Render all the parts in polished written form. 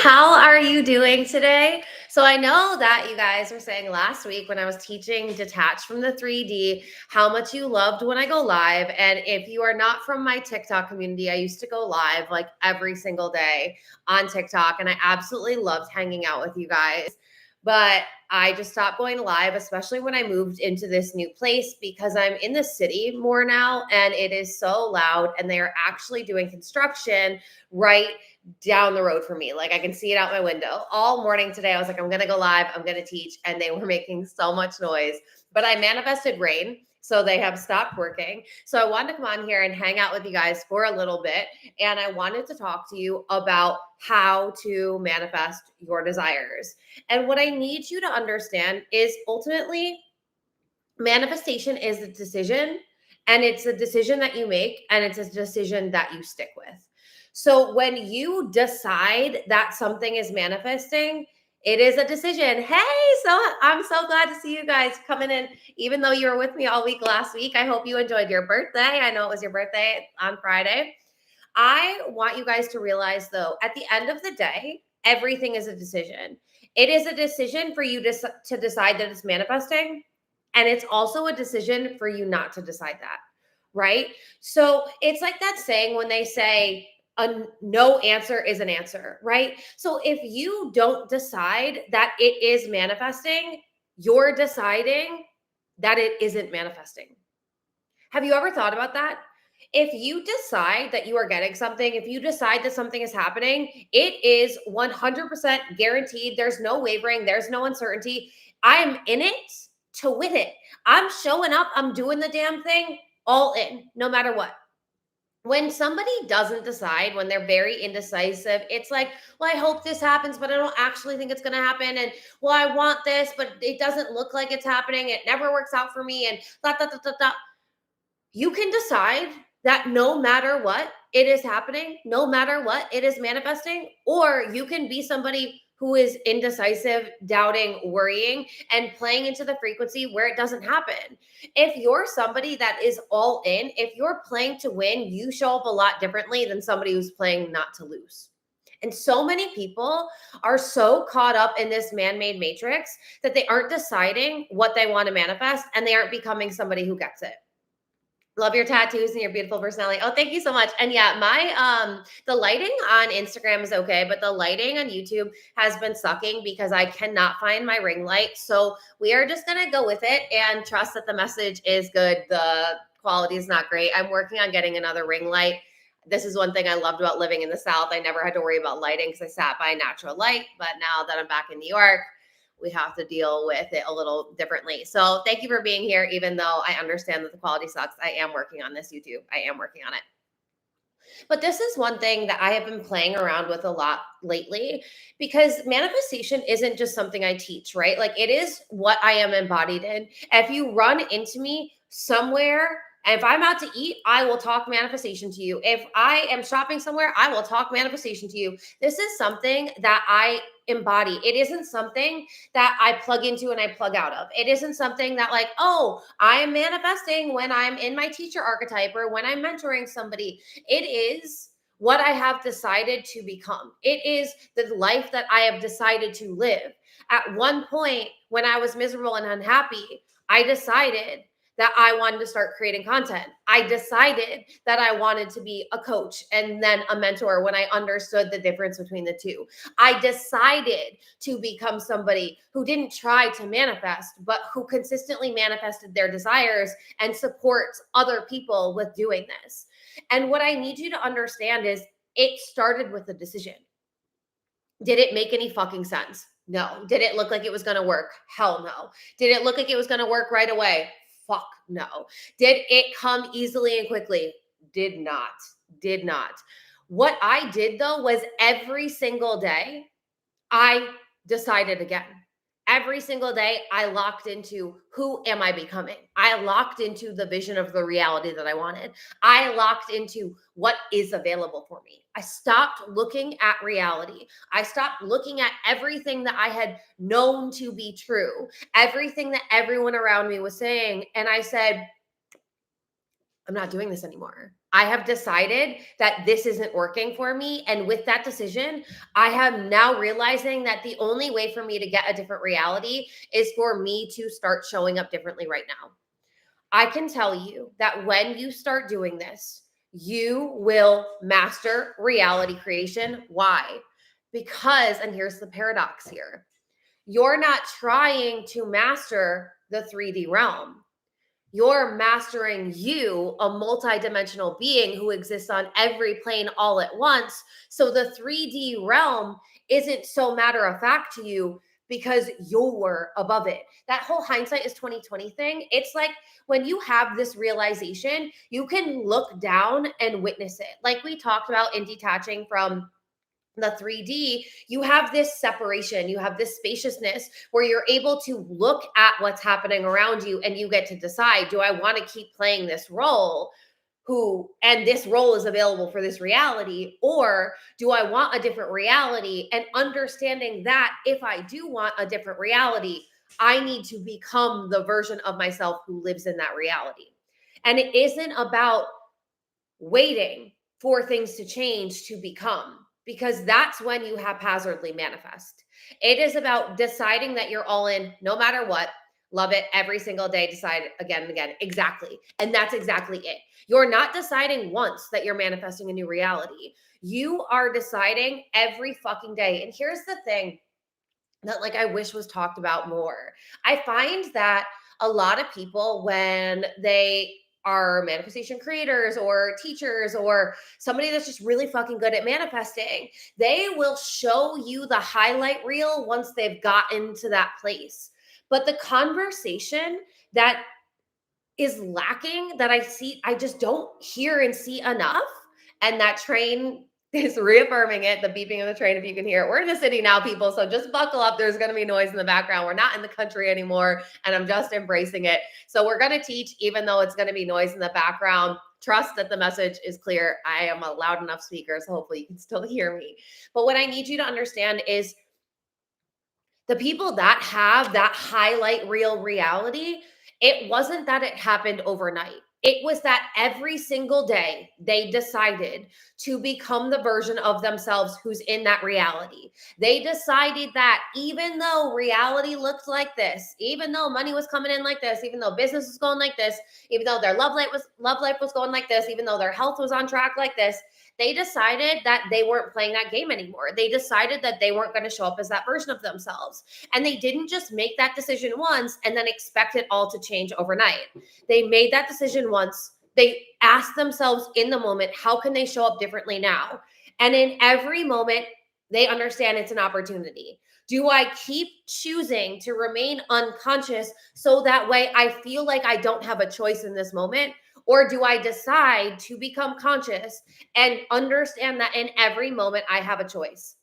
How are you doing today? So I know that you guys were saying last week when I was teaching detach from the 3D how much you loved when I go live. And if you are not from my TikTok community, I used to go live like every single day on TikTok and I absolutely loved hanging out with you guys. But I just stopped going live, especially when I moved into this new place because I'm in the city more now and it is so loud and they are actually doing construction right down the road for me. Like I can see it out my window. All morning today, I was like, I'm going to go live, I'm going to teach. And they were making so much noise. But I manifested rain. So they have stopped working. So I wanted to come on here and hang out with you guys for a little bit. And I wanted to talk to you about how to manifest your desires. And what I need you to understand is ultimately manifestation is a decision, and it's a decision that you make, and it's a decision that you stick with. So when you decide that something is manifesting, it is a decision. Hey, so I'm so glad to see you guys coming in, even though you were with me all week last week. I hope you enjoyed your birthday. I know it was your birthday on Friday. I want you guys to realize, though, at the end of the day, everything is a decision. It is a decision for you to decide that it's manifesting. And it's also a decision for you not to decide that, right? So it's like that saying when they say, a no answer is an answer, right? So if you don't decide that it is manifesting, you're deciding that it isn't manifesting. Have you ever thought about that? If you decide that you are getting something, if you decide that something is happening, it is 100% guaranteed. There's no wavering, there's no uncertainty. I am in it to win it. I'm showing up, I'm doing the damn thing, all in, no matter what. When somebody doesn't decide, when they're very indecisive, it's like, well, I hope this happens, but I don't actually think it's going to happen. And well, I want this, but it doesn't look like it's happening. It never works out for me. And da, da, da, da, da. You can decide that no matter what it is happening, no matter what it is manifesting, or you can be somebody who is indecisive, doubting, worrying, and playing into the frequency where it doesn't happen. If you're somebody that is all in, if you're playing to win, you show up a lot differently than somebody who's playing not to lose. And so many people are so caught up in this man made matrix that they aren't deciding what they want to manifest and they aren't becoming somebody who gets it. Love your tattoos and your beautiful personality. Oh, thank you so much. And yeah, my the lighting on Instagram is okay, but the lighting on YouTube has been sucking because I cannot find my ring light. So we are just gonna go with it and trust that the message is good. The quality is not great. I'm working on getting another ring light. This is one thing I loved about living in the South. I never had to worry about lighting because I sat by natural light. But now that I'm back in New York, we have to deal with it a little differently. So thank you for being here, even though I understand that the quality sucks. I am working on this, YouTube. I am working on it. But this is one thing that I have been playing around with a lot lately because manifestation isn't just something I teach, right? Like it is what I am embodied in. If you run into me somewhere, and if I'm out to eat, I will talk manifestation to you. If I am shopping somewhere, I will talk manifestation to you. This is something that I embody. It isn't something that I plug into and I plug out of. It isn't something that, like, oh, I am manifesting when I'm in my teacher archetype or when I'm mentoring somebody. It is what I have decided to become. It is the life that I have decided to live. At one point, when I was miserable and unhappy, I decided that I wanted to start creating content. I decided that I wanted to be a coach and then a mentor when I understood the difference between the two. I decided to become somebody who didn't try to manifest, but who consistently manifested their desires and supports other people with doing this. And what I need you to understand is it started with a decision. Did it make any fucking sense? No. Did it look like it was going to work? Hell no. Did it look like it was going to work right away? Fuck no. Did it come easily and quickly? Did not. Did not. What I did though was every single day, I decided again. Every single day, I locked into who am I becoming? I locked into the vision of the reality that I wanted. I locked into what is available for me. I stopped looking at reality. I stopped looking at everything that I had known to be true, everything that everyone around me was saying. And I said, I'm not doing this anymore. I have decided that this isn't working for me. And with that decision, I am now realizing that the only way for me to get a different reality is for me to start showing up differently right now. I can tell you that when you start doing this, you will master reality creation. Why? Because, and here's the paradox here, you're not trying to master the 3D realm. You're mastering you, a multidimensional being who exists on every plane all at once. So the 3D realm isn't so matter of fact to you because you're above it. That whole hindsight is 2020 thing. It's like when you have this realization, you can look down and witness it. Like we talked about in detaching from the 3D, you have this separation, you have this spaciousness where you're able to look at what's happening around you and you get to decide, do I want to keep playing this role and this role is available for this reality, or do I want a different reality? And understanding that if I do want a different reality, I need to become the version of myself who lives in that reality. And it isn't about waiting for things to change to become, because that's when you haphazardly manifest. It is about deciding that you're all in no matter what, love it every single day, decide again and again. Exactly. And that's exactly it. You're not deciding once that you're manifesting a new reality. You are deciding every fucking day. And here's the thing that like I wish was talked about more. I find that a lot of people, when they are manifestation creators or teachers or somebody that's just really fucking good at manifesting, they will show you the highlight reel once they've gotten to that place. But the conversation that is lacking, that I just don't hear and see enough. And that train is reaffirming it, the beeping of the train, if you can hear it. We're in the city now, people. So just buckle up. There's going to be noise in the background. We're not in the country anymore. And I'm just embracing it. So we're going to teach, even though it's going to be noise in the background. Trust that the message is clear. I am a loud enough speaker, so hopefully you can still hear me. But what I need you to understand is the people that have that highlight reel reality, it wasn't that it happened overnight. It was that every single day they decided to become the version of themselves who's in that reality. They decided that even though reality looked like this, even though money was coming in like this, even though business was going like this, even though their love life was going like this, even though their health was on track like this, they decided that they weren't playing that game anymore. They decided that they weren't going to show up as that version of themselves. And they didn't just make that decision once and then expect it all to change overnight. They made that decision once. They asked themselves in the moment, how can they show up differently now? And in every moment, they understand it's an opportunity. Do I keep choosing to remain unconscious so that way I feel like I don't have a choice in this moment? Or do I decide to become conscious and understand that in every moment I have a choice?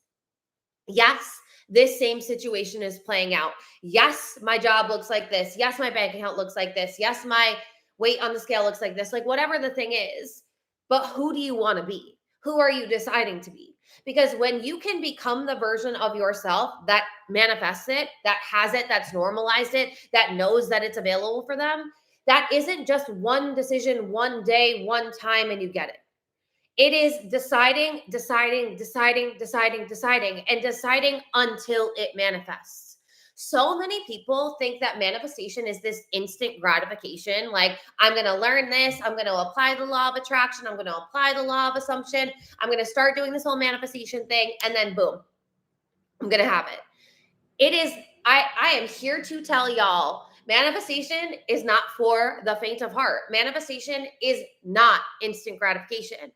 Yes, this same situation is playing out. Yes, my job looks like this. Yes, my bank account looks like this. Yes, my weight on the scale looks like this. Like whatever the thing is. But who do you want to be? Who are you deciding to be? Because when you can become the version of yourself that manifests it, that has it, that's normalized it, that knows that it's available for them, that isn't just one decision, one day, one time, and you get it. It is deciding, deciding, deciding, deciding, deciding, and deciding until it manifests. So many people think that manifestation is this instant gratification. Like, I'm going to learn this. I'm going to apply the law of attraction. I'm going to apply the law of assumption. I'm going to start doing this whole manifestation thing. And then boom, I'm going to have it. It is, I am here to tell y'all, manifestation is not for the faint of heart. Manifestation is not instant gratification.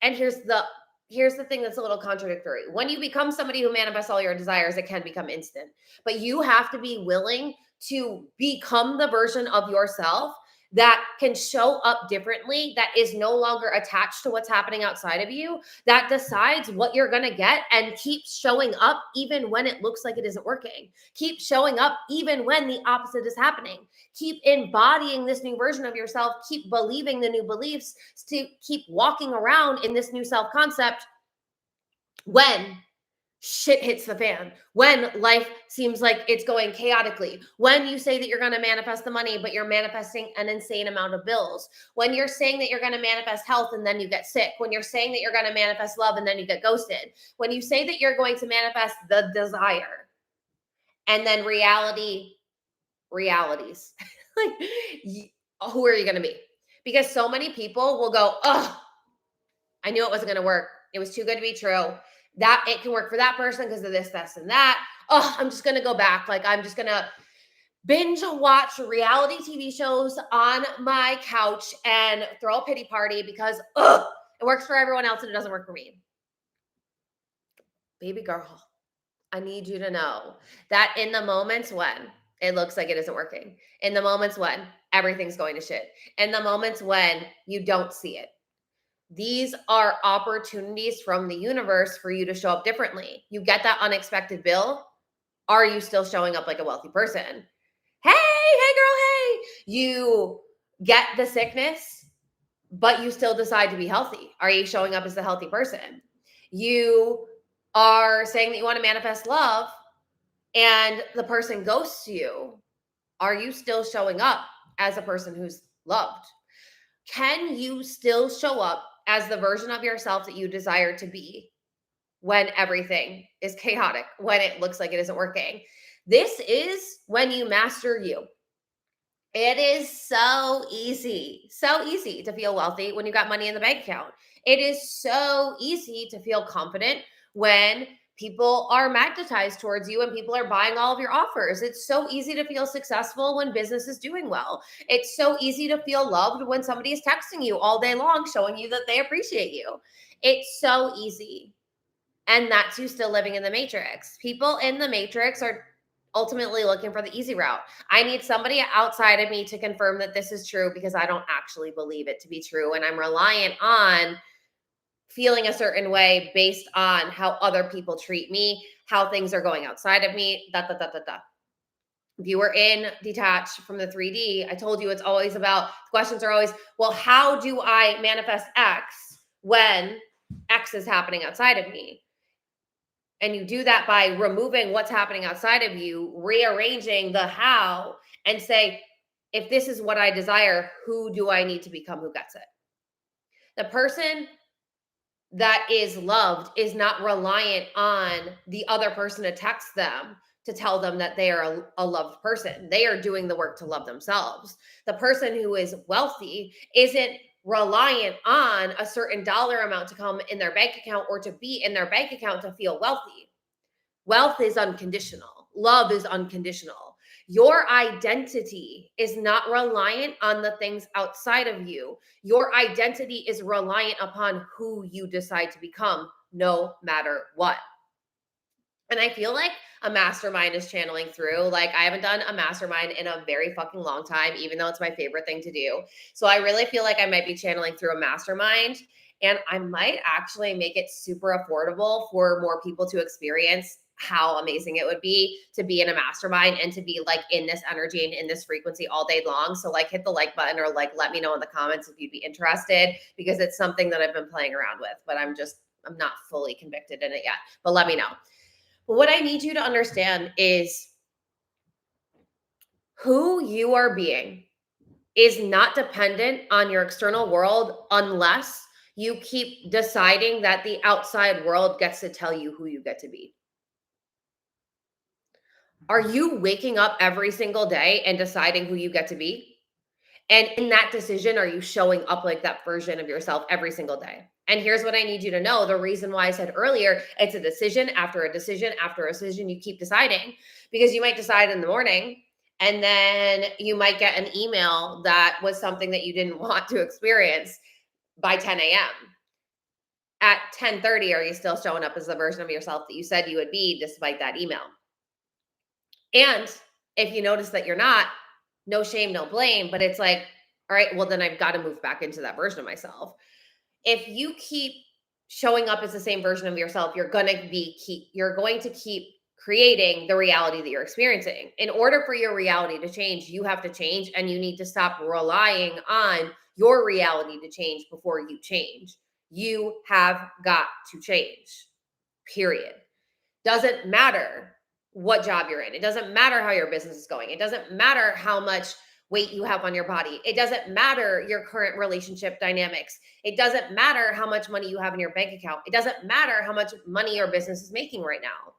And here's the thing that's a little contradictory. When you become somebody who manifests all your desires, it can become instant. But you have to be willing to become the version of yourself that can show up differently, that is no longer attached to what's happening outside of you, that decides what you're going to get and keeps showing up even when it looks like it isn't working. Keep showing up even when the opposite is happening. Keep embodying this new version of yourself. Keep believing the new beliefs, to keep walking around in this new self concept when shit hits the fan, when life seems like it's going chaotically, when you say that you're going to manifest the money, but you're manifesting an insane amount of bills, when you're saying that you're going to manifest health and then you get sick, when you're saying that you're going to manifest love and then you get ghosted, when you say that you're going to manifest the desire and then realities, like, who are you going to be? Because so many people will go, oh, I knew it wasn't going to work. It was too good to be true. That it can work for that person because of this, and that. Oh, I'm just going to go back. Like, I'm just going to binge watch reality TV shows on my couch and throw a pity party because, it works for everyone else and it doesn't work for me. Baby girl, I need you to know that in the moments when it looks like it isn't working, in the moments when everything's going to shit, in the moments when you don't see it, these are opportunities from the universe for you to show up differently. You get that unexpected bill. Are you still showing up like a wealthy person? Hey, girl, hey. You get the sickness, but you still decide to be healthy. Are you showing up as the healthy person? You are saying that you want to manifest love and the person ghosts you. Are you still showing up as a person who's loved? Can you still show up as the version of yourself that you desire to be when everything is chaotic, when it looks like it isn't working? This is when you master you. It is so easy to feel wealthy when you got money in the bank account. It is so easy to feel confident when people are magnetized towards you and people are buying all of your offers. It's so easy to feel successful when business is doing well. It's so easy to feel loved when somebody is texting you all day long, showing you that they appreciate you. It's so easy. And that's you still living in the matrix. People in the matrix are ultimately looking for the easy route. I need somebody outside of me to confirm that this is true because I don't actually believe it to be true. And I'm reliant on feeling a certain way based on how other people treat me, how things are going outside of me, da, da, da, da, da. If you were in detached from the 3D, I told you it's always about, questions are always, well, how do I manifest X when X is happening outside of me? And you do that by removing what's happening outside of you, rearranging the how, and say, if this is what I desire, who do I need to become who gets it? The person that is loved is not reliant on the other person to text them to tell them that they are a loved person. They are doing the work to love themselves. The person who is wealthy isn't reliant on a certain dollar amount to come in their bank account or to be in their bank account to feel wealthy. Wealth is unconditional. Love is unconditional. Your identity is not reliant on the things outside of you. Your identity is reliant upon who you decide to become, no matter what. And I feel like a mastermind is channeling through. Like, I haven't done a mastermind in a very fucking long time, even though it's my favorite thing to do. So I really feel like I might be channeling through a mastermind. And I might actually make it super affordable for more people to experience how amazing it would be to be in a mastermind and to be like in this energy and in this frequency all day long. So like, hit the like button or like let me know in the comments if you'd be interested, because it's something that I've been playing around with, but I'm not fully convicted in it yet. But let me know. But what I need you to understand is who you are being is not dependent on your external world unless you keep deciding that the outside world gets to tell you who you get to be. Are you waking up every single day and deciding who you get to be? And in that decision, are you showing up like that version of yourself every single day? And here's what I need you to know. The reason why I said earlier, it's a decision after a decision after a decision. You keep deciding, because you might decide in the morning and then you might get an email that was something that you didn't want to experience by 10 a.m. At 10:30, are you still showing up as the version of yourself that you said you would be despite that email? And if you notice that you're not, no shame, no blame, but it's like, all right, well, then I've got to move back into that version of myself. If you keep showing up as the same version of yourself, you're going to keep creating the reality that you're experiencing. In order for your reality to change, you have to change, and you need to stop relying on your reality to change before you change. You have got to change. Period. Doesn't matter what job you're in. It doesn't matter how your business is going. It doesn't matter how much weight you have on your body. It doesn't matter your current relationship dynamics. It doesn't matter how much money you have in your bank account. It doesn't matter how much money your business is making right now.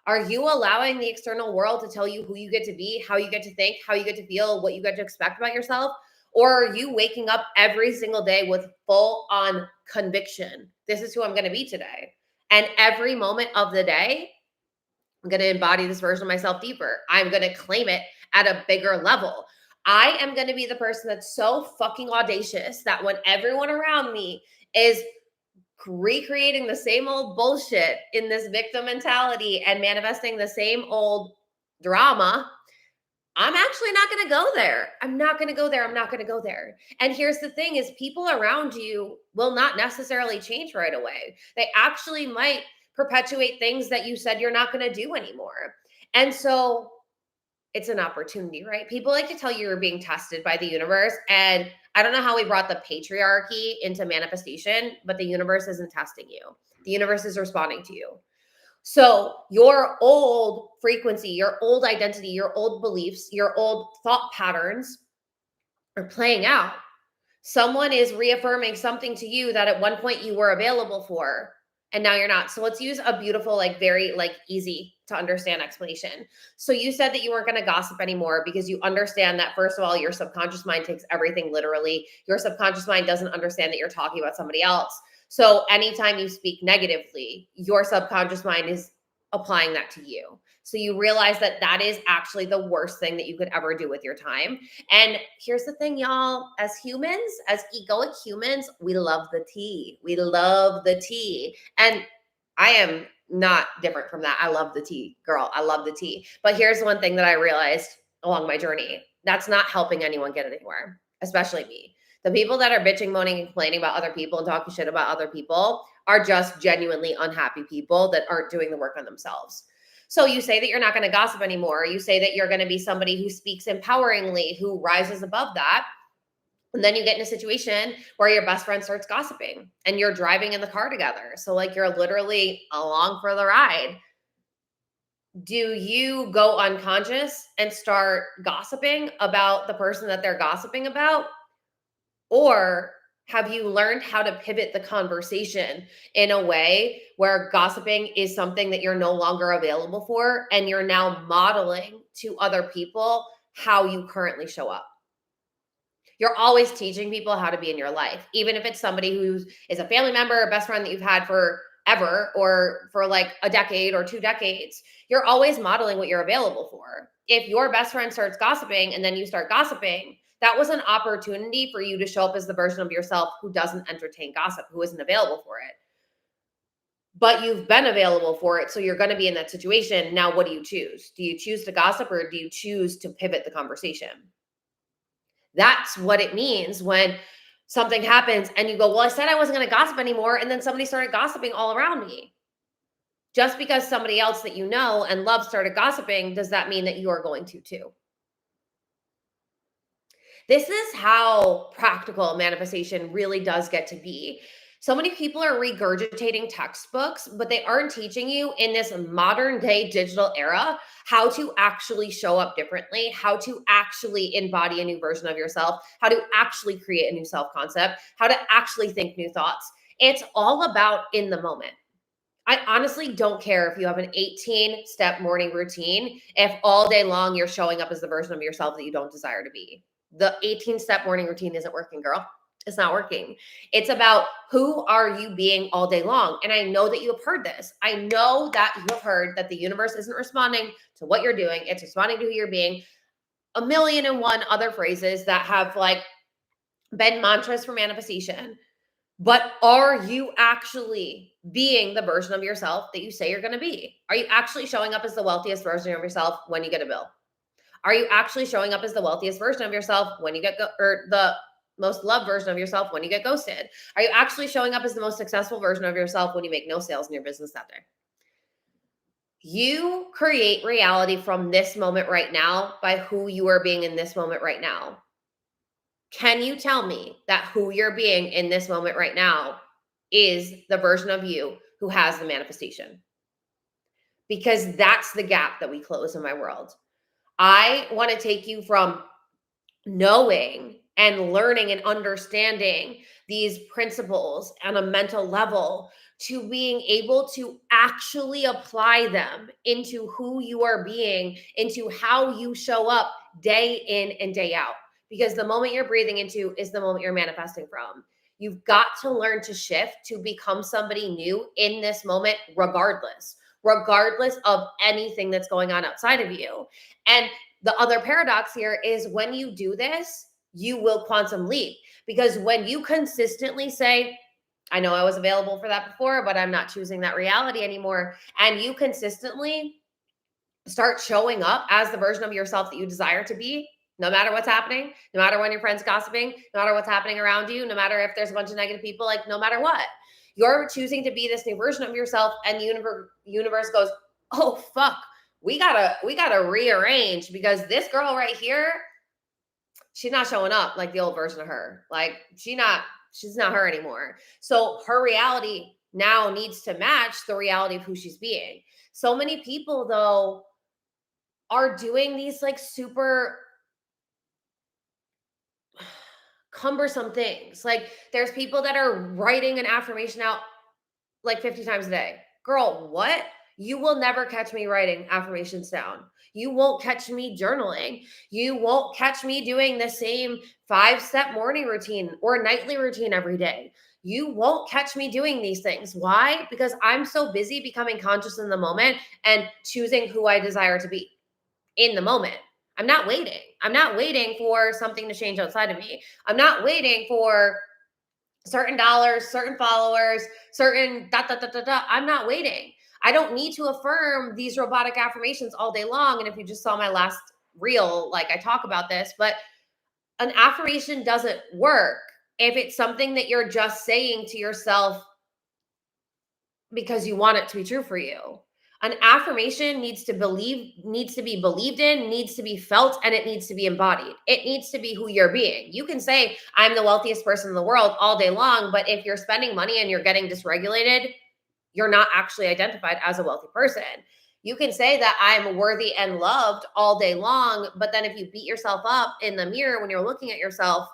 Are you allowing the external world to tell you who you get to be, how you get to think, how you get to feel, what you get to expect about yourself? Or are you waking up every single day with full on conviction? This is who I'm going to be today. And every moment of the day, I'm going to embody this version of myself deeper. I'm going to claim it at a bigger level. I am going to be the person that's so fucking audacious that when everyone around me is recreating the same old bullshit in this victim mentality and manifesting the same old drama, I'm actually not going to go there. I'm not going to go there. I'm not going to go there. And here's the thing is people around you will not necessarily change right away. They actually might perpetuate things that you said you're not going to do anymore. And so it's an opportunity, right? People like to tell you you're being tested by the universe. And I don't know how we brought the patriarchy into manifestation, but the universe isn't testing you. The universe is responding to you. So your old frequency, your old identity, your old beliefs, your old thought patterns are playing out. Someone is reaffirming something to you that at one point you were available for, and now you're not. So let's use a beautiful, very easy to understand explanation. So you said that you weren't going to gossip anymore because you understand that, first of all, your subconscious mind takes everything literally. Your subconscious mind doesn't understand that you're talking about somebody else. So anytime you speak negatively, your subconscious mind is applying that to you. So you realize that that is actually the worst thing that you could ever do with your time. And here's the thing, y'all, as humans, as egoic humans, we love the tea. We love the tea. And I am not different from that. I love the tea, girl. I love the tea. But here's one thing that I realized along my journey. That's not helping anyone get anywhere, especially me. The people that are bitching, moaning, and complaining about other people and talking shit about other people are just genuinely unhappy people that aren't doing the work on themselves. So you say that you're not going to gossip anymore. You say that you're going to be somebody who speaks empoweringly, who rises above that. And then you get in a situation where your best friend starts gossiping and you're driving in the car together. So you're literally along for the ride. Do you go unconscious and start gossiping about the person that they're gossiping about? Or have you learned how to pivot the conversation in a way where gossiping is something that you're no longer available for and you're now modeling to other people how you currently show up? You're always teaching people how to be in your life, even if it's somebody who is a family member, a best friend that you've had forever or for a decade or 2 decades. You're always modeling what you're available for. If your best friend starts gossiping and then you start gossiping, that was an opportunity for you to show up as the version of yourself who doesn't entertain gossip, who isn't available for it. But you've been available for it, so you're going to be in that situation. Now, what do you choose? Do you choose to gossip or do you choose to pivot the conversation? That's what it means when something happens and you go, well, I said I wasn't going to gossip anymore. And then somebody started gossiping all around me. Just because somebody else that you know and love started gossiping, does that mean that you are going to too? This is how practical manifestation really does get to be. So many people are regurgitating textbooks, but they aren't teaching you in this modern day digital era how to actually show up differently, how to actually embody a new version of yourself, how to actually create a new self concept, how to actually think new thoughts. It's all about in the moment. I honestly don't care if you have an 18-step morning routine, if all day long you're showing up as the version of yourself that you don't desire to be. The 18-step morning routine isn't working, girl. It's not working. It's about who are you being all day long. And I know that you have heard this. I know that you have heard that the universe isn't responding to what you're doing. It's responding to who you're being. A million and one other phrases that have been mantras for manifestation. But are you actually being the version of yourself that you say you're going to be? Are you actually showing up as the wealthiest version of yourself when you get a bill? Are you actually showing up as the wealthiest version of yourself when you get or the most loved version of yourself when you get ghosted? Are you actually showing up as the most successful version of yourself when you make no sales in your business that day? You create reality from this moment right now by who you are being in this moment right now. Can you tell me that who you're being in this moment right now is the version of you who has the manifestation? because that's the gap that we close in my world. I want to take you from knowing and learning and understanding these principles on a mental level to being able to actually apply them into who you are being, into how you show up day in and day out. Because the moment you're breathing into is the moment you're manifesting from. You've got to learn to shift to become somebody new in this moment, regardless of anything that's going on outside of you. And the other paradox here is when you do this, you will quantum leap. Because when you consistently say, I know I was available for that before, but I'm not choosing that reality anymore. And you consistently start showing up as the version of yourself that you desire to be, no matter what's happening, no matter when your friends gossiping, no matter what's happening around you, no matter if there's a bunch of negative people, like no matter what, you're choosing to be this new version of yourself, and the universe goes, oh fuck, we gotta rearrange because this girl right here, she's not showing up like the old version of her. Like she's not her anymore. So her reality now needs to match the reality of who she's being. So many people though are doing these like super cumbersome things. Like there's people that are writing an affirmation out like 50 times a day. Girl, what? You will never catch me writing affirmations down. You won't catch me journaling. You won't catch me doing the same 5-step morning routine or nightly routine every day. You won't catch me doing these things. Why? Because I'm so busy becoming conscious in the moment and choosing who I desire to be in the moment. I'm not waiting. I'm not waiting for something to change outside of me. I'm not waiting for certain dollars, certain followers, certain da da da da da. I'm not waiting. I don't need to affirm these robotic affirmations all day long. And if you just saw my last reel, like I talk about this, but an affirmation doesn't work if it's something that you're just saying to yourself because you want it to be true for you. An affirmation needs to be believed in, needs to be felt, and it needs to be embodied. It needs to be who you're being. You can say, I'm the wealthiest person in the world all day long, but if you're spending money and you're getting dysregulated, you're not actually identified as a wealthy person. You can say that I'm worthy and loved all day long, but then if you beat yourself up in the mirror when you're looking at yourself,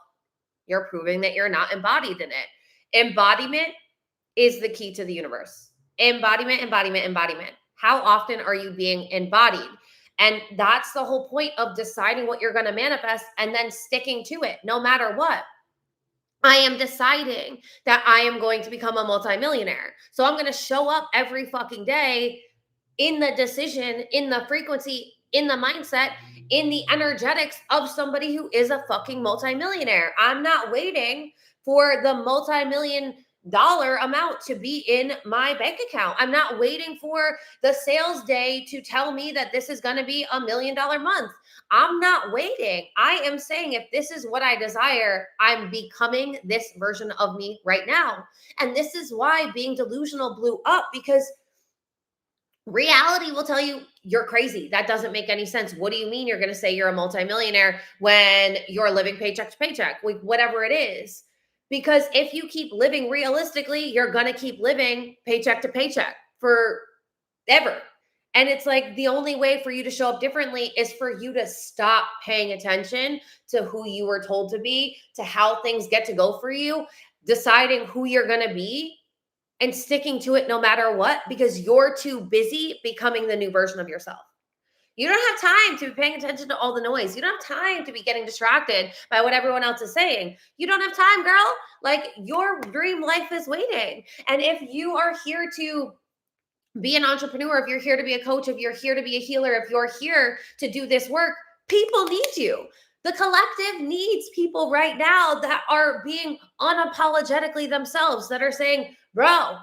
you're proving that you're not embodied in it. Embodiment is the key to the universe. Embodiment, embodiment, embodiment. How often are you being embodied? And that's the whole point of deciding what you're going to manifest and then sticking to it no matter what. I am deciding that I am going to become a multimillionaire. So I'm going to show up every fucking day in the decision, in the frequency, in the mindset, in the energetics of somebody who is a fucking multimillionaire. I'm not waiting for the multi-million dollar amount to be in my bank account. I'm not waiting for the sales day to tell me that this is going to be $1 million month. I'm not waiting. I am saying if this is what I desire, I'm becoming this version of me right now. And this is why being delusional blew up, because reality will tell you you're crazy. That doesn't make any sense. What do you mean you're going to say you're a multimillionaire when you're living paycheck to paycheck, like whatever it is? Because if you keep living realistically, you're going to keep living paycheck to paycheck forever. And it's like the only way for you to show up differently is for you to stop paying attention to who you were told to be, to how things get to go for you, deciding who you're going to be and sticking to it no matter what, because you're too busy becoming the new version of yourself. You don't have time to be paying attention to all the noise. You don't have time to be getting distracted by what everyone else is saying. You don't have time, girl. Like your dream life is waiting. And if you are here to be an entrepreneur, if you're here to be a coach, if you're here to be a healer, if you're here to do this work, people need you. The collective needs people right now that are being unapologetically themselves, that are saying, bro,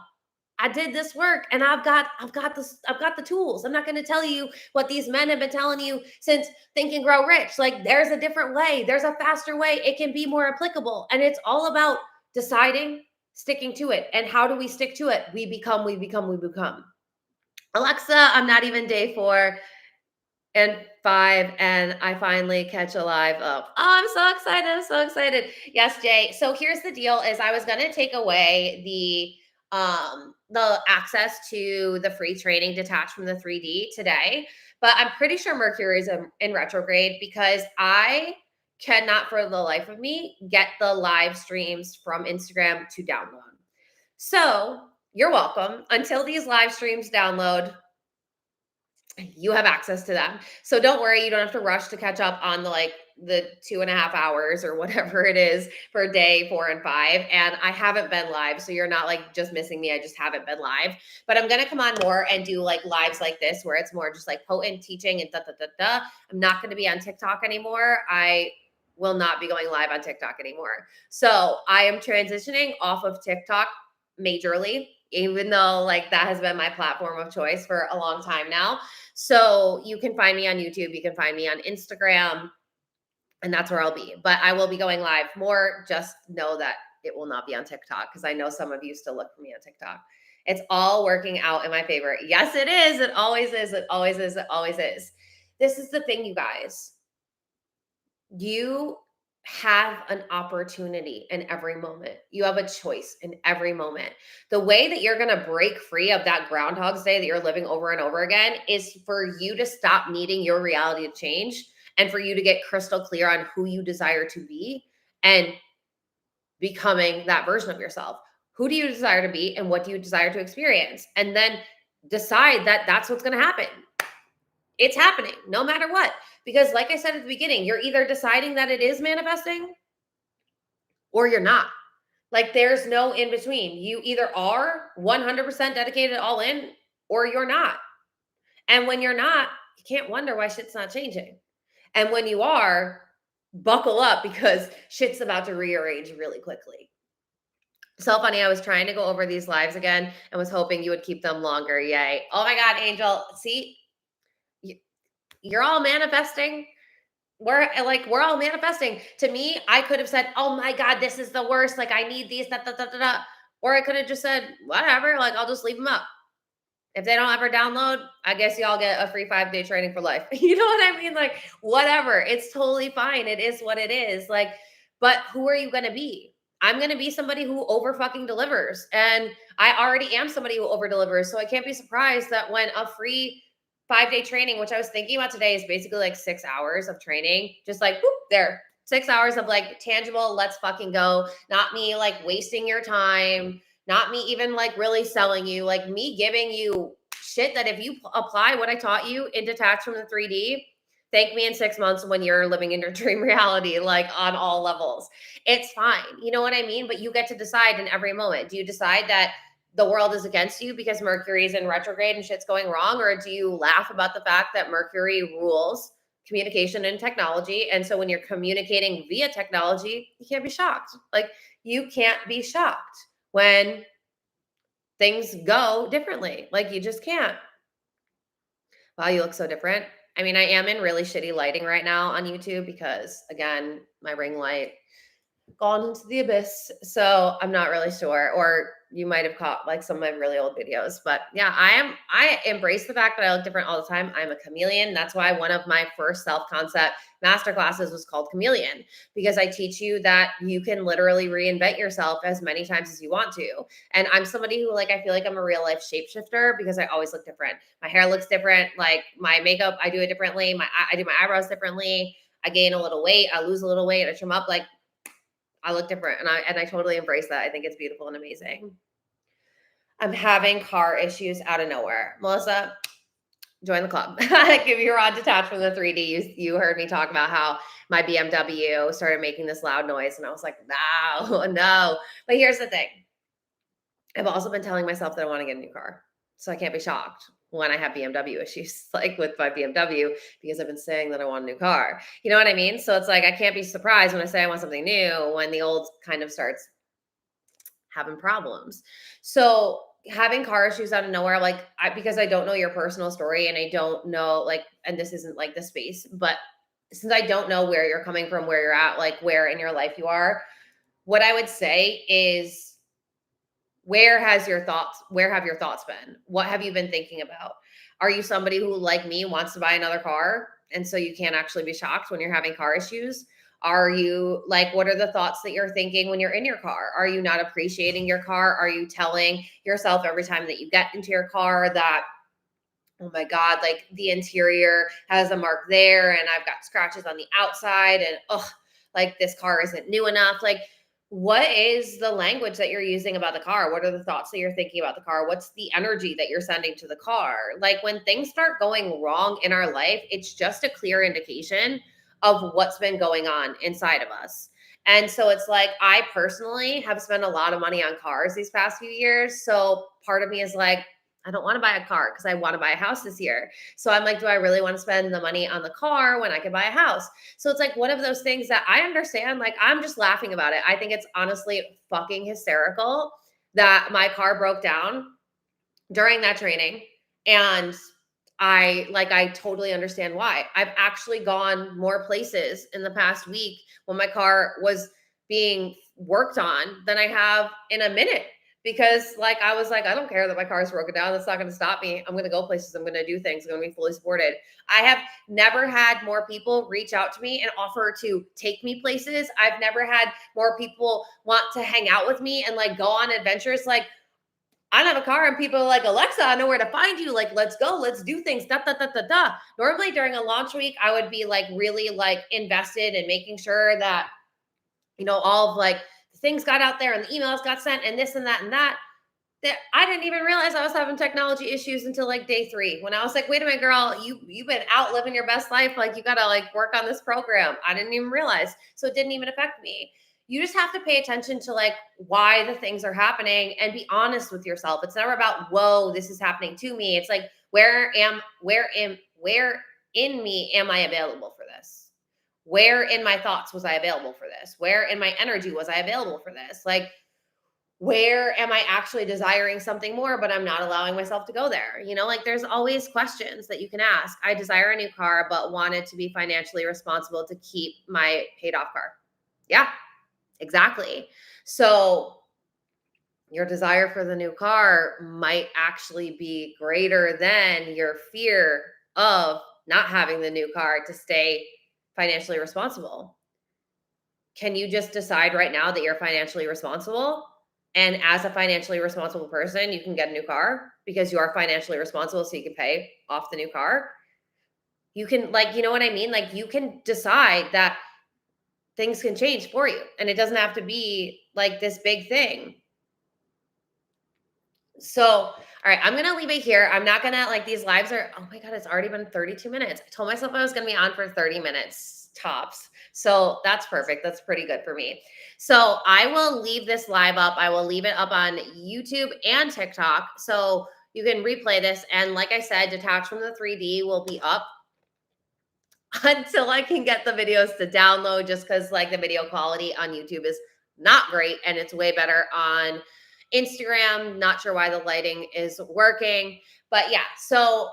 I did this work and I've got the tools. I'm not going to tell you what these men have been telling you since Think and Grow Rich. Like there's a different way. There's a faster way. It can be more applicable. And it's all about deciding, sticking to it. And how do we stick to it? We become. Alexa, I'm not even day 4 and 5, and I finally catch a live up. Oh, I'm so excited. I'm so excited. Yes, Jay. So here's the deal is I was going to take away the access to the free training detached from the 3D today. But I'm pretty sure Mercury is in retrograde because I cannot for the life of me get the live streams from Instagram to download. So you're welcome. Until these live streams download, you have access to them. So don't worry, you don't have to rush to catch up on the 2.5 hours or whatever it is for day 4 and 5. And I haven't been live. So you're not like just missing me. I just haven't been live. But I'm gonna come on more and do like lives like this where it's more just like potent teaching and da. I'm not gonna be on TikTok anymore. I will not be going live on TikTok anymore. So I am transitioning off of TikTok majorly, even though like that has been my platform of choice for a long time now. So you can find me on YouTube, you can find me on Instagram, and that's where I'll be. But I will be going live more. Just know that it will not be on TikTok because I know some of you still look for me on TikTok. It's all working out in my favor. Yes, it is. It always is. It always is. It always is. This is the thing, you guys. You have an opportunity in every moment. You have a choice in every moment. The way that you're going to break free of that Groundhog's Day that you're living over and over again is for you to stop needing your reality to change and for you to get crystal clear on who you desire to be and becoming that version of yourself. Who do you desire to be and what do you desire to experience? And then decide that that's what's going to happen. It's happening no matter what. Because like I said at the beginning, you're either deciding that it is manifesting or you're not. Like there's no in between. You either are 100% dedicated all in or you're not. And when you're not, you can't wonder why shit's not changing. And when you are, buckle up because shit's about to rearrange really quickly. So funny. I was trying to go over these lives again and was hoping you would keep them longer. Yay. Oh my God, Angel. See, you're all manifesting. We're all manifesting. To me, I could have said, "Oh my God, this is the worst. Like, I need these, da, da, da, da, da." Or I could have just said, whatever, like, I'll just leave them up. If they don't ever download, I guess y'all get a free 5-day training for life. You know what I mean? Like, whatever. It's totally fine. It is what it is. Like, but who are you going to be? I'm going to be somebody who over fucking delivers. And I already am somebody who over delivers. So I can't be surprised that when a free 5-day training, which I was thinking about today, is basically like 6 hours of training, just like, whoop, there, 6 hours of like tangible, let's fucking go. Not me like wasting your time, not me even like really selling you, like me giving you shit that if you apply what I taught you in detached from the 3D, thank me in 6 months when you're living in your dream reality, like on all levels. It's fine. You know what I mean? But you get to decide in every moment. Do you decide that the world is against you because Mercury is in retrograde and shit's going wrong? Or do you laugh about the fact that Mercury rules communication and technology? And so when you're communicating via technology, you can't be shocked. Like you can't be shocked when things go differently. Like you just can't. Wow, you look so different. I mean, I am in really shitty lighting right now on YouTube because, again, my ring light gone into the abyss. So I'm not really sure. Or you might have caught like some of my really old videos. But yeah, I embrace the fact that I look different all the time. I'm a chameleon. That's why one of my first self-concept masterclasses was called Chameleon, because I teach you that you can literally reinvent yourself as many times as you want to. And I'm somebody who like, I feel like I'm a real life shapeshifter because I always look different. My hair looks different. Like my makeup, I do it differently. I do my eyebrows differently. I gain a little weight. I lose a little weight. I trim up. Like I look different, and I totally embrace that. I think it's beautiful and amazing. I'm having car issues out of nowhere. Melissa, join the club. If you're on detached from the 3D, you heard me talk about how my BMW started making this loud noise, and I was like, no, no. But here's the thing. I've also been telling myself that I want to get a new car, so I can't be shocked when I have BMW issues, like with my BMW, because I've been saying that I want a new car. You know what I mean? So it's like, I can't be surprised when I say I want something new when the old kind of starts having problems. So having car issues out of nowhere, like because I don't know your personal story and I don't know like, and this isn't like the space, but since I don't know where you're coming from, where you're at, like where in your life you are, what I would say is, where have your thoughts been? What have you been thinking about? Are you somebody who, like me, wants to buy another car? And so you can't actually be shocked when you're having car issues? Are you like, what are the thoughts that you're thinking when you're in your car? Are you not appreciating your car? Are you telling yourself every time that you get into your car that, oh my God, like the interior has a mark there and I've got scratches on the outside and oh, like this car isn't new enough. Like, what is the language that you're using about the car? What are the thoughts that you're thinking about the car? What's the energy that you're sending to the car? Like, when things start going wrong in our life, it's just a clear indication of what's been going on inside of us. And so it's like, I personally have spent a lot of money on cars these past few years. So part of me is like, I don't want to buy a car because I want to buy a house this year. So I'm like, do I really want to spend the money on the car when I could buy a house? So it's like one of those things that I understand. Like, I'm just laughing about it. I think it's honestly fucking hysterical that my car broke down during that training. And I totally understand why. I've actually gone more places in the past week when my car was being worked on than I have in a minute. Because like I was like, I don't care that my car is broken down. That's not going to stop me. I'm going to go places. I'm going to do things. I'm going to be fully supported. I have never had more people reach out to me and offer to take me places. I've never had more people want to hang out with me and like go on adventures. Like, I don't have a car and people are like, Alexa, I know where to find you. Like, let's go, let's do things. Da, da, da, da, da. Normally during a launch week, I would be like really like invested in making sure that, all of like the things got out there and the emails got sent and this and that and that. That I didn't even realize I was having technology issues until like day 3 when I was like, wait a minute, girl, you've been out living your best life. Like, you gotta like work on this program. I didn't even realize. So it didn't even affect me. You just have to pay attention to like why the things are happening and be honest with yourself. It's never about, whoa, this is happening to me. It's like, where in me am I available for this? Where in my thoughts was I available for this? Where in my energy was I available for this? Like, where am I actually desiring something more, but I'm not allowing myself to go there? Like, there's always questions that you can ask. I desire a new car, but wanted to be financially responsible to keep my paid off car. Yeah, exactly. So your desire for the new car might actually be greater than your fear of not having the new car to stay financially responsible. Can you just decide right now that you're financially responsible? And as a financially responsible person, you can get a new car because you are financially responsible, so you can pay off the new car. You can, like, you know what I mean? Like, you can decide that things can change for you and it doesn't have to be like this big thing. So, all right, I'm going to leave it here. I'm not going to like, these lives are, oh my God, it's already been 32 minutes. I told myself I was going to be on for 30 minutes tops. So that's perfect. That's pretty good for me. So I will leave this live up. I will leave it up on YouTube and TikTok. So you can replay this. And like I said, Detached from the 3D will be up until I can get the videos to download, just because like the video quality on YouTube is not great and it's way better on Instagram. Not sure why the lighting is working, but yeah. So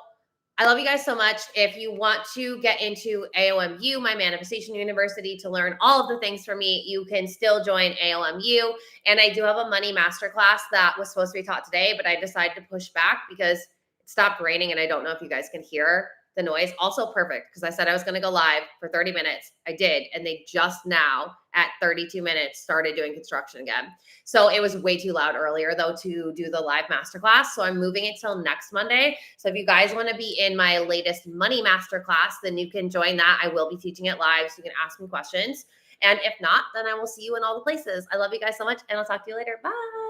I love you guys so much. If you want to get into AOMU, my manifestation university, to learn all of the things from me, you can still join AOMU. And I do have a money masterclass that was supposed to be taught today, but I decided to push back because it stopped raining and I don't know if you guys can hear the noise. Also perfect, because I said I was going to go live for 30 minutes. I did. And they just now at 32 minutes started doing construction again. So it was way too loud earlier though to do the live masterclass. So I'm moving it till next Monday. So if you guys want to be in my latest money masterclass, then you can join that. I will be teaching it live, so you can ask me questions. And if not, then I will see you in all the places. I love you guys so much, and I'll talk to you later. Bye.